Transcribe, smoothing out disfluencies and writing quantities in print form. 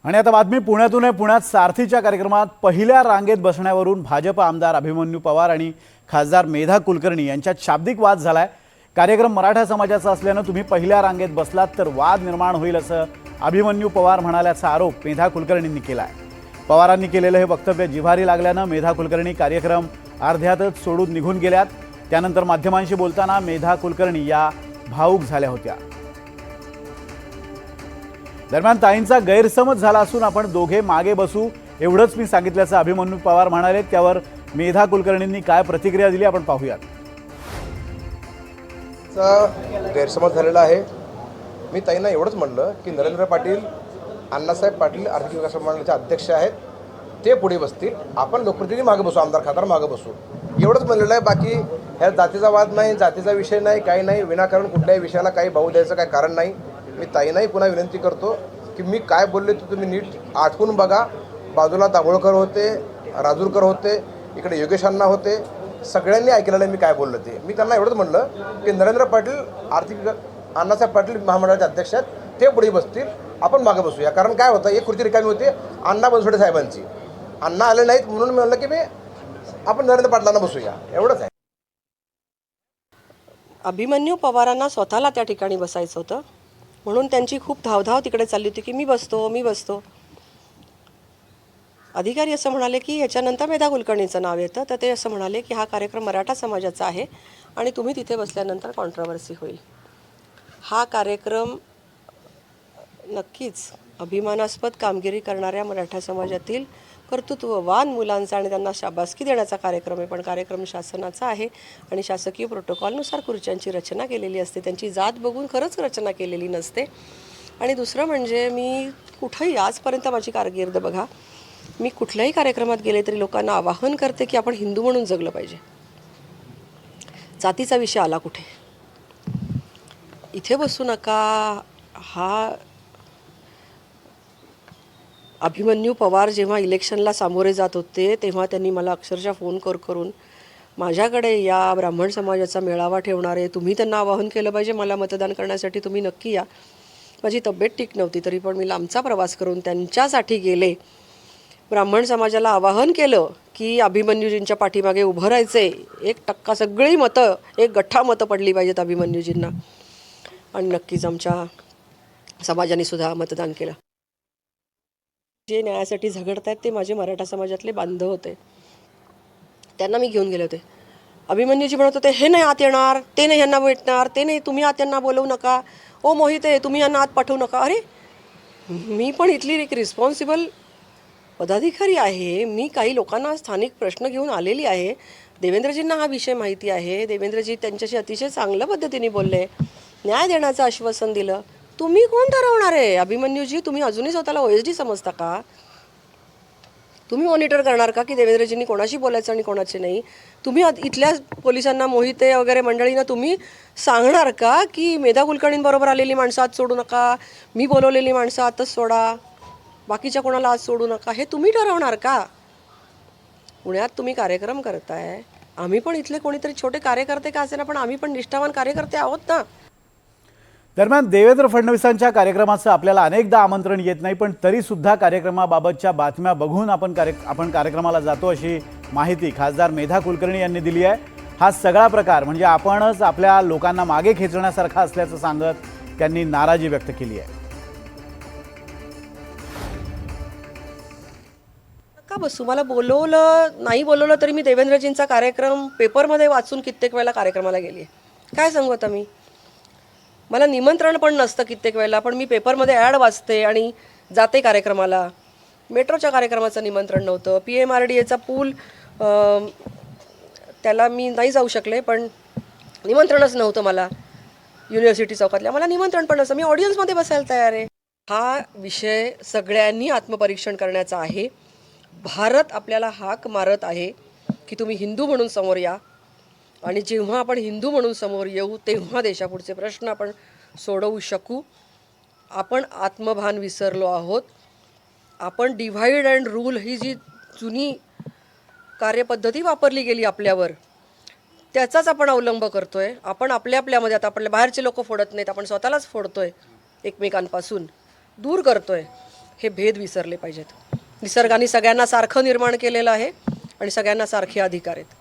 आणि आता बातमी पुण्यातून आहे। पुण्यात सारथीच्या कार्यक्रमात पहिल्या रांगेत बसण्यावरून भाजप आमदार अभिमन्यू पवार आणि खासदार मेधा कुलकर्णी यांच्यात शाब्दिक वाद झालाय। कार्यक्रम मराठा समाजाचा असल्याने तुम्ही पहिल्या रांगेत बसलात तर वाद निर्माण होईल असं अभिमन्यू पवार म्हणाल्याचा आरोप मेधा कुलकर्णींनी केलाय। पवारांनी केलेले हे वक्तव्य जिव्हारी लागल्याने मेधा कुलकर्णी कार्यक्रम अर्ध्यातच सोडून निघून गेल्यात। त्यानंतर माध्यमांशी बोलताना मेधा कुलकर्णी या भावूक झाल्या होत्या। दरम्यान ताईंचा गैरसमज झाला असून आपण दोघे मागे बसू एवढंच मी सांगितल्याचं अभिमन्यू पवार म्हणाले। त्यावर मेधा कुलकर्णींनी काय प्रतिक्रिया दिली आपण पाहूयात। गैरसमज झालेला आहे। मी ताईंना एवढंच म्हणलं की नरेंद्र पाटील अण्णासाहेब पाटील आर्थिक विकास मंडळाचे अध्यक्ष आहेत, ते पुढे बसतील, आपण लोकप्रतिनिधी मागे बसू, आमदार खासदार मागे बसू, एवढंच म्हणलेलं आहे। बाकी ह्या जातीचा वाद नाही, जातीचा विषय नाही, काही नाही, विनाकारण कुठल्याही विषयाला काही भाऊ द्यायचं काही कारण नाही। मी ताईंनाही पुन्हा विनंती करतो की मी काय बोलले ते तुम्ही नीट आठवून बघा। बाजूला दाभोळकर होते, राजूरकर होते, इकडे योगेश अण्णा होते, सगळ्यांनी ऐकलेलं मी काय बोललं ते। मी त्यांना एवढंच म्हणलं की नरेंद्र पाटील आर्थिक अण्णासाहेब पाटील महामंडळाचे अध्यक्ष आहेत, ते पुढे बसतील, आपण मागे बसूया। कारण काय होतं, एक खुर्ची रिकामी होती अण्णा बनसोडे साहेबांची, अण्णा आले नाहीत म्हणून मी म्हणलं की आपण नरेंद्र पाटलांना बसूया, एवढंच आहे। अभिमन्यू पवारांना स्वतःला त्या ठिकाणी बसायचं होतं म्हणून त्यांची खूप धावधाव तिकडे चालली होती की मी बसतो। अधिकारी असं म्हणाले की याच्यानंतर मेधा कुलकर्णीचं नाव येतं, तर ते असं म्हणाले की हा कार्यक्रम मराठा समाजाचा आहे आणि तुम्ही तिथे बसल्यानंतर कॉन्ट्रोवर्सी होईल। हा कार्यक्रम नक्कीच अभिमानास्पद कामगिरी करणाऱ्या मराठा समाजातील कर्तृत्ववान मुलांचा आणि त्यांना शाबासकी देण्याचा कार्यक्रम आहे, पण कार्यक्रम शासनाचा आहे आणि शासकीय प्रोटोकॉलनुसार खुर्च्यांची रचना केलेली असते, त्यांची जात बघून खरंच रचना केलेली नसते। आणि दुसरं म्हणजे मी कुठंही आजपर्यंत माझी कारकीर्द बघा, मी कुठल्याही कार्यक्रमात गेले तरी लोकांना आवाहन करते की आपण हिंदू म्हणून जगलं पाहिजे। जातीचा विषय आला कुठे, इथे बसू नका। हा अभिमन्यू पवार जेव्हा इलेक्शनला सामोरे जात होते तेव्हा त्यांनी मला अक्षरशः फोन करून माझ्याकडे या, ब्राह्मण समाजाचा मेळावा ठेवणार आहे, तुम्ही त्यांना आवाहन केलं पाहिजे मला मतदान करण्यासाठी, तुम्ही नक्की या। माझी तब्येत ठीक नव्हती तरी पण मी लांबचा प्रवास करून त्यांच्यासाठी गेले। ब्राह्मण समाजाला आवाहन केलं की अभिमन्यूजींच्या पाठीमागे उभं राहायचे, 1% सगळी मतं, एक गठ्ठा मतं पडली पाहिजेत अभिमन्यूजींना, आणि नक्कीच आमच्या समाजाने सुद्धा मतदान केलं। जे न्यायासाठी झगडत आहेत ते माझे मराठा समाजातले बांधव होते, त्यांना मी घेऊन गेले होते। अभिमन्यूजी म्हणत होते हे नाही आत येणार, ते नाही यांना भेटणार, ते नाही, तुम्ही आत यांना बोलवू नका, ओ मोहिते तुम्ही यांना आत पाठवू नका। अरे मी पण इथली एक रिस्पॉन्सिबल पदाधिकारी आहे, मी काही लोकांना स्थानिक प्रश्न घेऊन आलेली आहे। देवेंद्रजींना हा विषय माहिती आहे, देवेंद्रजी त्यांच्याशी अतिशय चांगल्या पद्धतीने बोलले, न्याय देण्याचं आश्वासन दिलं। तुम्ही कोण ठरवणार आहे अभिमन्यूजी? तुम्ही अजूनही स्वतःला OSD समजता का? तुम्ही मॉनिटर करणार का की देवेंद्रजींनी कोणाशी बोलायचं आणि कोणाचे नाही? तुम्ही इथल्या पोलिसांना, मोहिते वगैरे मंडळींना तुम्ही सांगणार का की मेधा कुलकर्णींबरोबर आलेली माणसं आत सोडू नका, मी बोलवलेली माणसं आतच सोडा, बाकीच्या कोणाला आत सोडू नका, हे तुम्ही ठरवणार का? पुण्यात तुम्ही कार्यक्रम करताय, आम्ही पण इथले कोणीतरी छोटे कार्यकर्ते का असेना पण आम्ही पण निष्ठावान कार्यकर्ते आहोत ना। दरम्यान देवेंद्र फडणवीसांच्या कार्यक्रमाचं आपल्याला अनेकदा आमंत्रण येत नाही, पण तरी सुद्धा कार्यक्रमाबाबतच्या बातम्या बघून आपण कार्यक्रमाला जातो अशी माहिती खासदार मेधा कुलकर्णी यांनी दिली आहे। हा सगळा प्रकार म्हणजे आपणच आपल्या लोकांना मागे खेचण्यासारखा असल्याचं सांगत त्यांनी नाराजी व्यक्त केली आहे। का बसू, मला बोलवलं नाही बोलवलं तरी मी देवेंद्रजींचा कार्यक्रम पेपरमध्ये वाचून कित्येक वेळेला कार्यक्रमाला गेली आहे। काय सांगू आता मी, मला निमंत्रण पण नसतं कित्येक वेळेला, पण मी पेपरमध्ये ॲड वाचते आणि जाते कार्यक्रमाला। मेट्रोच्या कार्यक्रमाचं निमंत्रण नव्हतं, PMRDAचा पूल त्याला मी नाही जाऊ शकले, पण निमंत्रणच नव्हतं मला युनिव्हर्सिटी चौकातल्या, मला निमंत्रण पण नसतं, मी ऑडियन्समध्ये बसायला तयार आहे। हा विषय सगळ्यांनी आत्मपरीक्षण करण्याचा आहे। भारत आपल्याला हाक मारत आहे की तुम्ही हिंदू म्हणून समोर या, आणि जेव्हा आपण हिंदू म्हणून समोर येऊ तेव्हा देशापुढचे प्रश्न आपण सोडवू शकू। आपण आत्मभान विसरलो आहोत, आपण डिव्हाइड अँड रूल ही जी जुनी कार्यपद्धती वापरली गेली आपल्यावर, त्याचाच आपण अवलंब करतोय। आपण आपल्यामध्ये आता आपल्या बाहेरचे लोक फोडत नाहीत, आपण स्वतःलाच फोडतोय, एकमेकांपासून दूर करतोय। हे भेद विसरले पाहिजेत. निसर्गाने सगळ्यांना सारखं निर्माण केलेलं आहे आणि सगळ्यांना सारखे अधिकार आहेत.